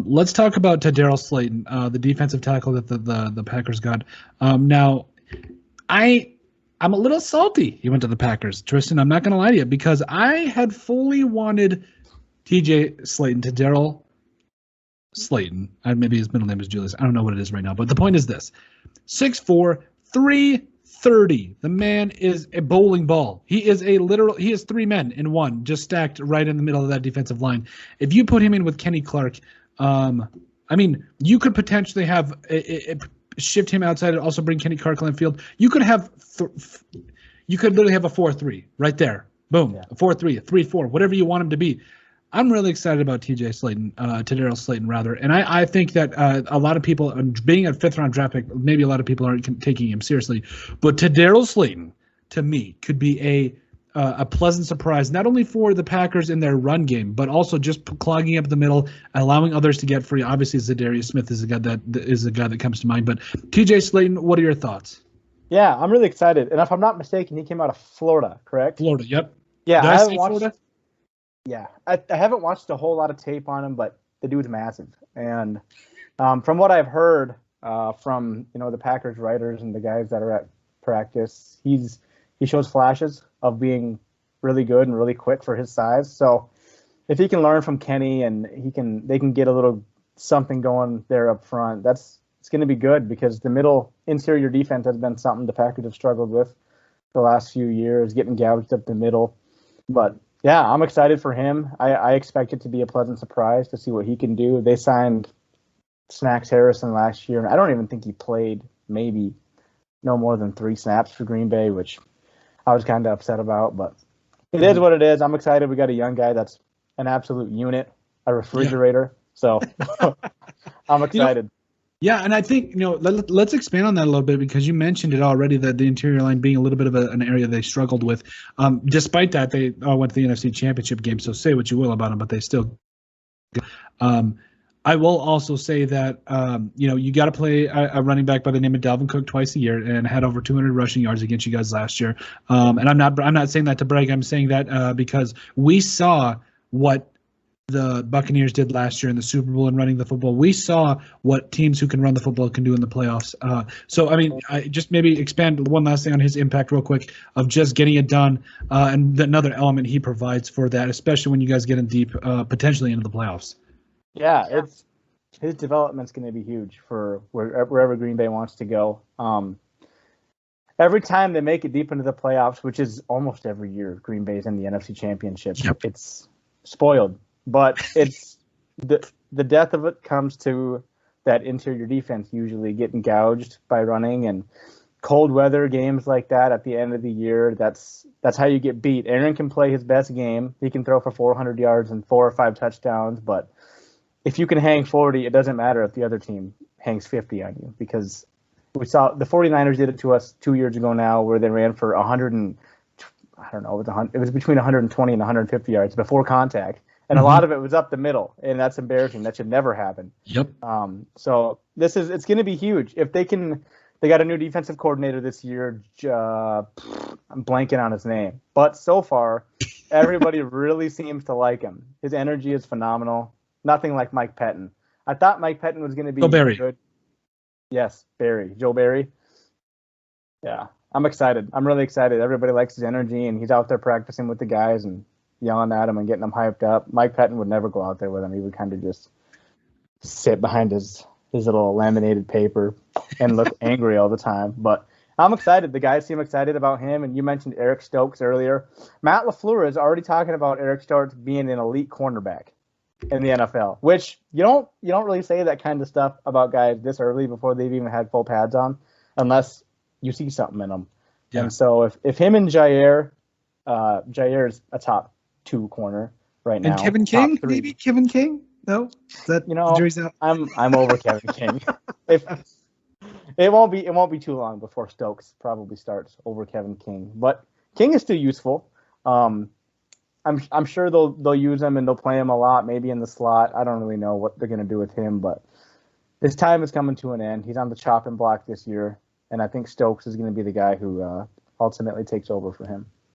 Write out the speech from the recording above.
Let's talk about Tedarrell Slaton, the defensive tackle that the Packers got. Now, I'm a little salty he went to the Packers, Tristan. I'm not going to lie to you, because I had fully wanted TJ Slaton, Tedarrell Slaton. Maybe his middle name is Julius. I don't know what it is right now, but the point is this: 6'4", 330. The man is a bowling ball. He is three men in one, just stacked right in the middle of that defensive line. If you put him in with Kenny Clark, you could potentially have shift him outside and also bring Kenny Clark on the field. You could literally have a 4-3 right there. Boom, yeah. A 4-3, a 3-4, whatever you want him to be. I'm really excited about Tedarrell Slaton, rather. And I think that a lot of people, being a fifth-round draft pick, maybe a lot of people aren't taking him seriously. But Tedarrell Slaton, to me, could be a pleasant surprise, not only for the Packers in their run game, but also just clogging up the middle, allowing others to get free. Obviously, Zadarius Smith is a guy that comes to mind. But TJ Slaton, what are your thoughts? Yeah, I'm really excited. And if I'm not mistaken, he came out of Florida, correct? Florida, yep. Yeah, I haven't watched Florida? Yeah, I haven't watched a whole lot of tape on him, but the dude's massive. And from what I've heard from the Packers writers and the guys that are at practice, he shows flashes of being really good and really quick for his size. So if he can learn from Kenny and they can get a little something going there up front, it's going to be good, because the middle interior defense has been something the Packers have struggled with the last few years, getting gouged up the middle. But yeah, I'm excited for him. I expect it to be a pleasant surprise to see what he can do. They signed Snacks Harrison last year, and I don't even think he played maybe no more than 3 snaps for Green Bay, which I was kind of upset about. But it is what it is. I'm excited. We got a young guy that's an absolute unit, a refrigerator. Yeah. So I'm excited. Yeah, and I think, let's expand on that a little bit, because you mentioned it already, that the interior line being a little bit of an area they struggled with. Despite that, they went to the NFC Championship game, so say what you will about them, but they still. I will also say that, you got to play a running back by the name of Dalvin Cook twice a year, and had over 200 rushing yards against you guys last year. And I'm not saying that to brag. I'm saying that because we saw what the Buccaneers did last year in the Super Bowl and running the football. We saw what teams who can run the football can do in the playoffs. I just maybe expand one last thing on his impact real quick of just getting it done, and another element he provides for that, especially when you guys get in deep, potentially into the playoffs. Yeah, his development's going to be huge for wherever Green Bay wants to go. Every time they make it deep into the playoffs, which is almost every year, Green Bay's in the NFC Championship. Yep. It's spoiled. But it's the death of it comes to that interior defense usually getting gouged by running, and cold weather games like that at the end of the year. That's how you get beat. Aaron can play his best game. He can throw for 400 yards and 4 or 5 touchdowns. But if you can hang 40, it doesn't matter if the other team hangs 50 on you, because we saw the 49ers did it to us 2 years ago now, where they ran for 100 and I don't know, it was between 120 and 150 yards before contact. And a lot of it was up the middle, and that's embarrassing. That should never happen. Yep. So it's going to be huge. If they got a new defensive coordinator this year. I'm blanking on his name, but so far, everybody really seems to like him. His energy is phenomenal. Nothing like Mike Pettin. I thought Mike Pettin was going to be good. Yes, Barry. Joe Barry. Yeah, I'm excited. I'm really excited. Everybody likes his energy, and he's out there practicing with the guys and yelling at him and getting them hyped up. Mike Pettin would never go out there with him. He would kind of just sit behind his little laminated paper and look angry all the time. But I'm excited. The guys seem excited about him. And you mentioned Eric Stokes earlier. Matt LaFleur is already talking about Eric Stokes being an elite cornerback in the NFL, which you don't really say that kind of stuff about guys this early before they've even had full pads on, unless you see something in them. Yeah. And so if him and Jair is a top 2 corner right now. And Kevin King, maybe Kevin King? No, jury's out. I'm over Kevin King. If it won't be too long before Stokes probably starts over Kevin King, but King is still useful. I'm sure they'll use him and they'll play him a lot, maybe in the slot. I don't really know what they're gonna do with him, but his time is coming to an end. He's on the chopping block this year, and I think Stokes is gonna be the guy who ultimately takes over for him.